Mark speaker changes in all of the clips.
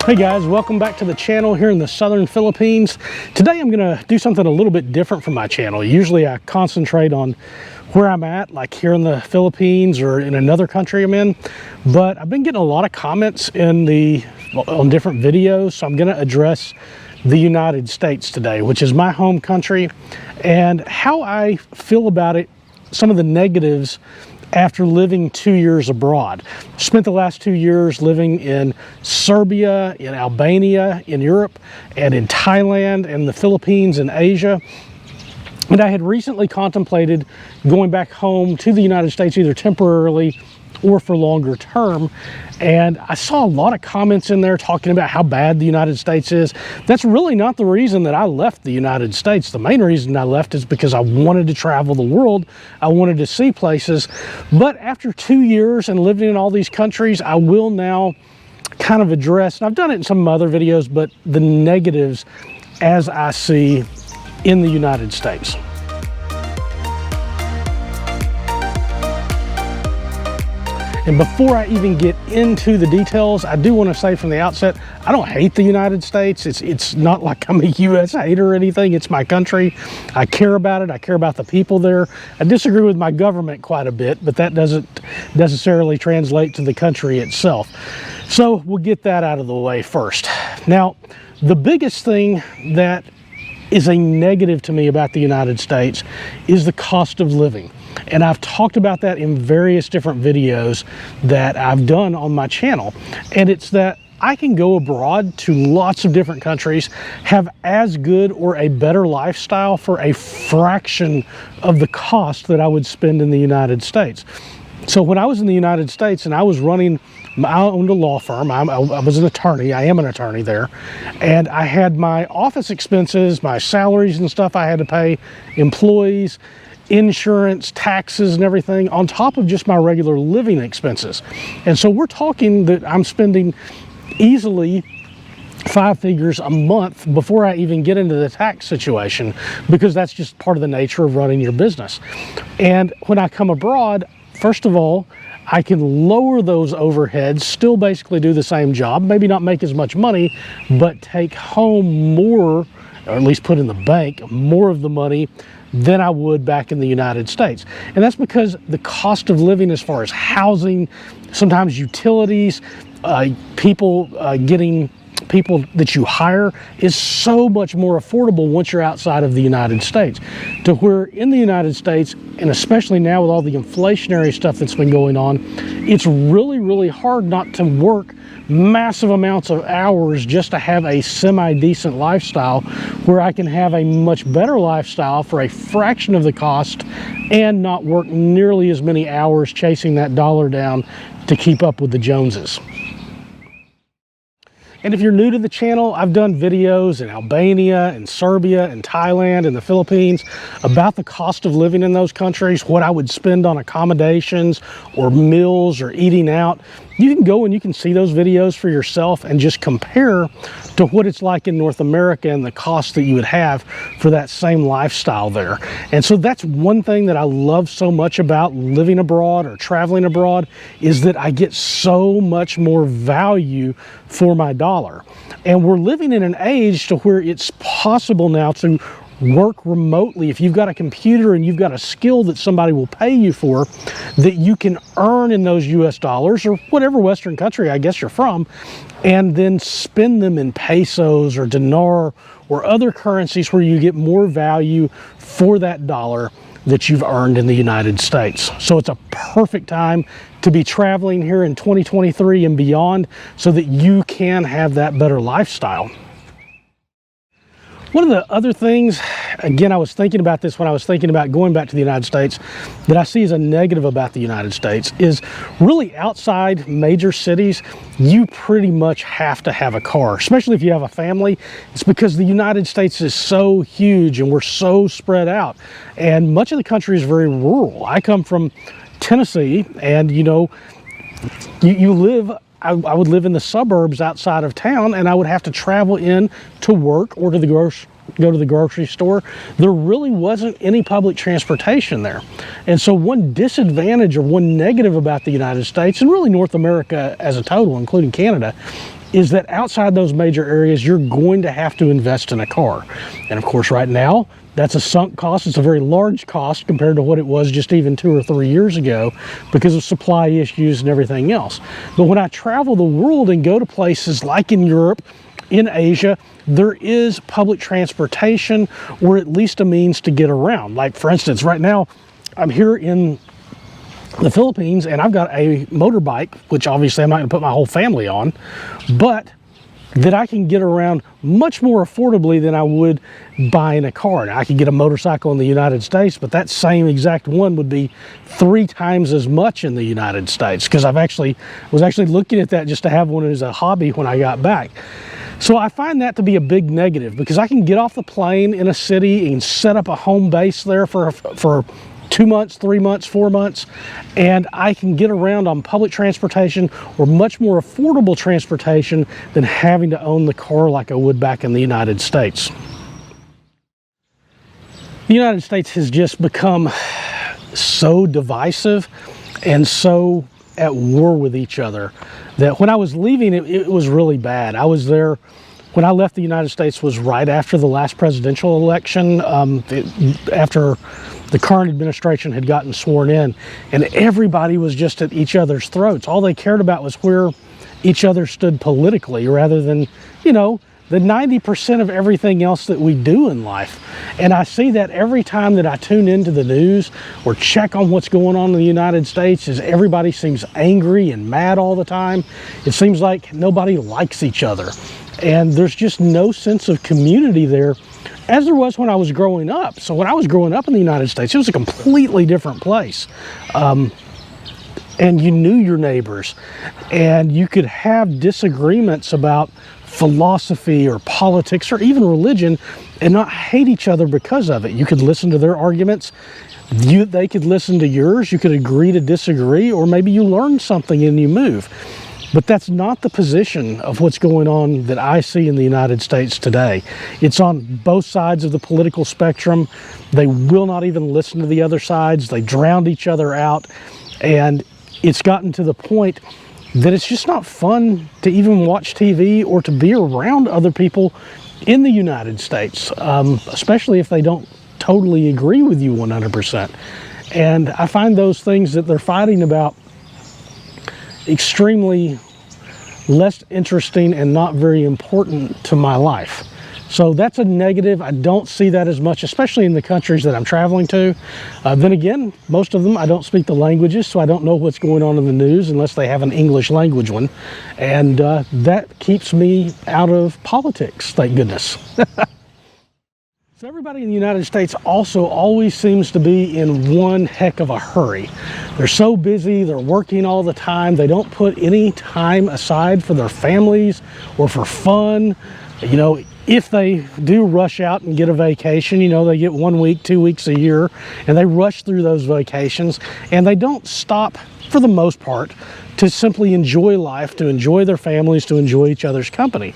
Speaker 1: Hey guys, welcome back to the channel here in the southern Philippines. Today I'm gonna do something a little bit different from my channel. Usually I concentrate on where I'm at, like here in the Philippines or in another country I'm in, but I've been getting a lot of comments on different videos, so I'm gonna address the United States today, which is my home country, and how I feel about it, some of the negatives after living 2 years abroad. Spent the last 2 years living in Serbia, in Albania, in Europe, and in Thailand, and the Philippines, and Asia. And I had recently contemplated going back home to the United States, either temporarily or for longer term. And I saw a lot of comments in there talking about how bad the United States is. That's really not the reason that I left the United States. The main reason I left is because I wanted to travel the world. I wanted to see places. But after 2 years and living in all these countries, I will now kind of address, and I've done it in some other videos, but the negatives as I see in the United States. And before I even get into the details, I do want to say from the outset, I don't hate the United States. It's not like I'm a US hater or anything. It's my country. I care about it. I care about the people there. I disagree with my government quite a bit, but that doesn't necessarily translate to the country itself. So we'll get that out of the way first. Now, the biggest thing that is a negative to me about the United States is the cost of living. And I've talked about that in various different videos that I've done on my channel. And it's that I can go abroad to lots of different countries, have as good or a better lifestyle for a fraction of the cost that I would spend in the United States. So when I was in the United States and I owned a law firm, I was an attorney, I am an attorney there, and I had my office expenses, my salaries and stuff I had to pay, employees, insurance, taxes and everything on top of just my regular living expenses. And so we're talking that I'm spending easily 5 figures a month before I even get into the tax situation, because that's just part of the nature of running your business. And when I come abroad, first of all, I can lower those overheads, still basically do the same job, maybe not make as much money, but take home more, or at least put in the bank, more of the money than I would back in the United States. And that's because the cost of living as far as housing, sometimes utilities, people that you hire is so much more affordable once you're outside of the United States. To where in the United States, and especially now with all the inflationary stuff that's been going on, it's really, really hard not to work massive amounts of hours just to have a semi-decent lifestyle, where I can have a much better lifestyle for a fraction of the cost and not work nearly as many hours chasing that dollar down to keep up with the Joneses. And if you're new to the channel, I've done videos in Albania and Serbia and Thailand and the Philippines about the cost of living in those countries, what I would spend on accommodations or meals or eating out. You can go and you can see those videos for yourself and just compare to what it's like in North America and the cost that you would have for that same lifestyle there. And so that's one thing that I love so much about living abroad or traveling abroad, is that I get so much more value for my dollar. And we're living in an age to where it's possible now to work remotely. If you've got a computer and you've got a skill that somebody will pay you for, that you can earn in those US dollars or whatever Western country I guess you're from, and then spend them in pesos or dinar or other currencies where you get more value for that dollar that you've earned in the United States. So it's a perfect time to be traveling here in 2023 and beyond, so that you can have that better lifestyle. One of the other things, again, I was thinking about this when I was thinking about going back to the United States, that I see as a negative about the United States is really outside major cities, you pretty much have to have a car, especially if you have a family. It's because the United States is so huge and we're so spread out, and much of the country is very rural. I come from Tennessee, and I would live in the suburbs outside of town, and I would have to travel in to work or to go to the grocery store. There really wasn't any public transportation there. And so one disadvantage or one negative about the United States, and really North America as a total, including Canada, is that outside those major areas, you're going to have to invest in a car. And of course, right now, that's a sunk cost. It's a very large cost compared to what it was just even 2 or 3 years ago because of supply issues and everything else. But when I travel the world and go to places like in Europe, in Asia, there is public transportation or at least a means to get around. Like for instance, right now, I'm here in the Philippines and I've got a motorbike, which obviously I'm not going to put my whole family on, but that I can get around much more affordably than I would buying a car. Now, I could get a motorcycle in the United States, but that same exact one would be 3 times as much in the United States, because I was actually looking at that just to have one as a hobby when I got back. So I find that to be a big negative, because I can get off the plane in a city and set up a home base there for 2 months, 3 months, 4 months, and I can get around on public transportation or much more affordable transportation than having to own the car like I would back in the United States. The United States has just become so divisive and so at war with each other that when I was leaving, it was really bad. I was there. When I left the United States was right after the last presidential election, after the current administration had gotten sworn in, and everybody was just at each other's throats. All they cared about was where each other stood politically, rather than, you know, the 90% of everything else that we do in life. And I see that every time that I tune into the news or check on what's going on in the United States, is everybody seems angry and mad all the time. It seems like nobody likes each other. And there's just no sense of community there, as there was when I was growing up. So when I was growing up in the United States, it was a completely different place. And you knew your neighbors, and you could have disagreements about philosophy or politics or even religion and not hate each other because of it. You could listen to their arguments. They could listen to yours. You could agree to disagree, or maybe you learn something and you move. But that's not the position of what's going on that I see in the United States today. It's on both sides of the political spectrum. They will not even listen to the other sides. They drown each other out. And it's gotten to the point that it's just not fun to even watch TV or to be around other people in the United States, especially if they don't totally agree with you 100%. And I find those things that they're fighting about extremely less interesting and not very important to my life. So that's a negative. I don't see that as much, especially in the countries that I'm traveling to. Then again, most of them, I don't speak the languages, so I don't know what's going on in the news unless they have an English language one. And that keeps me out of politics, thank goodness. So everybody in the United States also always seems to be in one heck of a hurry. They're so busy, they're working all the time, they don't put any time aside for their families or for fun. You know, if they do rush out and get a vacation, you know, they get 1 week, 2 weeks a year, and they rush through those vacations, and they don't stop, for the most part, to simply enjoy life, to enjoy their families, to enjoy each other's company.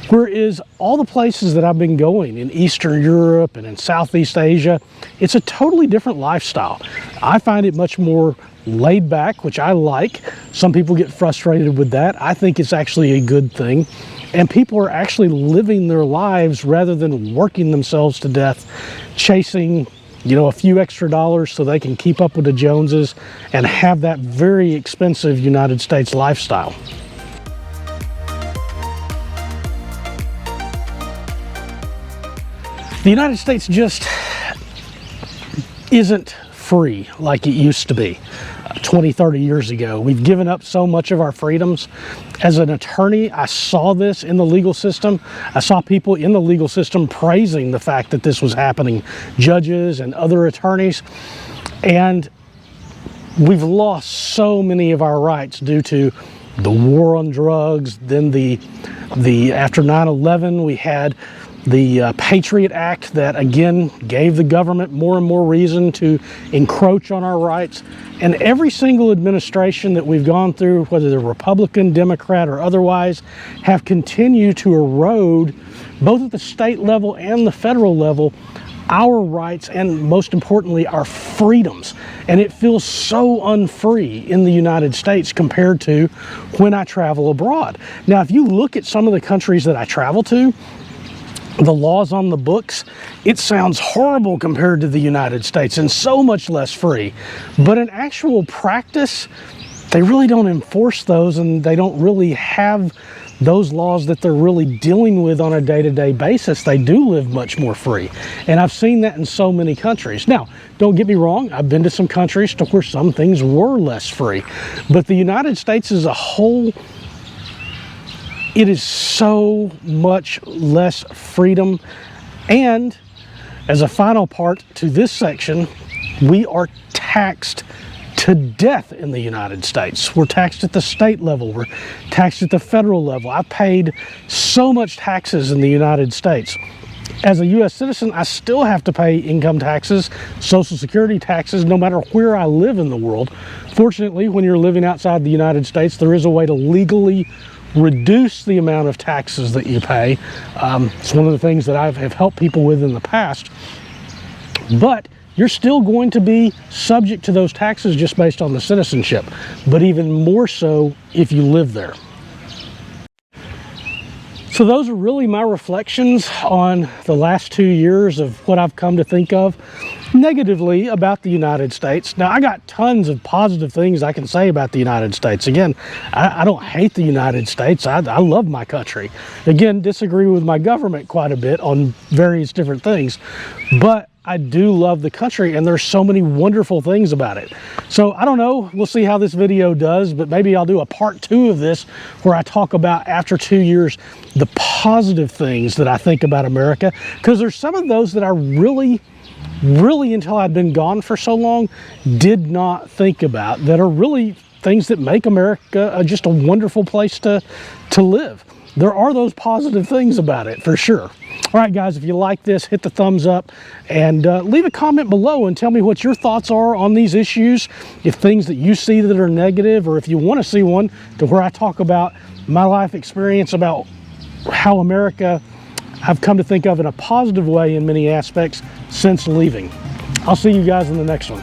Speaker 1: Whereas all the places that I've been going in Eastern Europe and in Southeast Asia, it's a totally different lifestyle. I find it much more laid back, which I like. Some people get frustrated with that. I think it's actually a good thing. And people are actually living their lives rather than working themselves to death, chasing, you know, a few extra dollars so they can keep up with the Joneses and have that very expensive United States lifestyle. The United States just isn't free like it used to be 20, 30 years ago. We've given up so much of our freedoms. As an attorney, I saw this in the legal system. I saw people in the legal system praising the fact that this was happening, judges and other attorneys. And we've lost so many of our rights due to the war on drugs. Then after 9/11, we had the Patriot Act that again gave the government more and more reason to encroach on our rights. And every single administration that we've gone through, whether they're Republican, Democrat, or otherwise, have continued to erode, both at the state level and the federal level, our rights and, most importantly, our freedoms. And it feels so unfree in the United States compared to when I travel abroad. Now, if you look at some of the countries that I travel to, the laws on the books, it sounds horrible compared to the United States and so much less free. But in actual practice, they really don't enforce those, and they don't really have those laws that they're really dealing with on a day-to-day basis. They do live much more free. And I've seen that in so many countries. Now, don't get me wrong, I've been to some countries to where some things were less free. But the United States as a whole, it is so much less freedom. And as a final part to this section, we are taxed to death in the United States. We're taxed at the state level. We're taxed at the federal level. I paid so much taxes in the United States. As a U.S. citizen, I still have to pay income taxes, Social Security taxes, no matter where I live in the world. Fortunately, when you're living outside the United States, there is a way to legally reduce the amount of taxes that you pay. It's one of the things that I have helped people with in the past. But you're still going to be subject to those taxes just based on the citizenship, but even more so if you live there. So those are really my reflections on the last 2 years of what I've come to think of negatively about the United States. Now, I got tons of positive things I can say about the United States. Again, I don't hate the United States. I love my country. Again, disagree with my government quite a bit on various different things, but I do love the country, and there's so many wonderful things about it. So I don't know, we'll see how this video does, but maybe I'll do a part 2 of this where I talk about, after 2 years, the positive things that I think about America, because there's some of those that I really, until I'd been gone for so long, did not think about, that are really things that make America just a wonderful place to live. There are those positive things about it, for sure. All right, guys, if you like this, hit the thumbs up and leave a comment below and tell me what your thoughts are on these issues. If things that you see that are negative, or if you want to see one to where I talk about my life experience, about how America I've come to think of in a positive way in many aspects since leaving. I'll see you guys in the next one.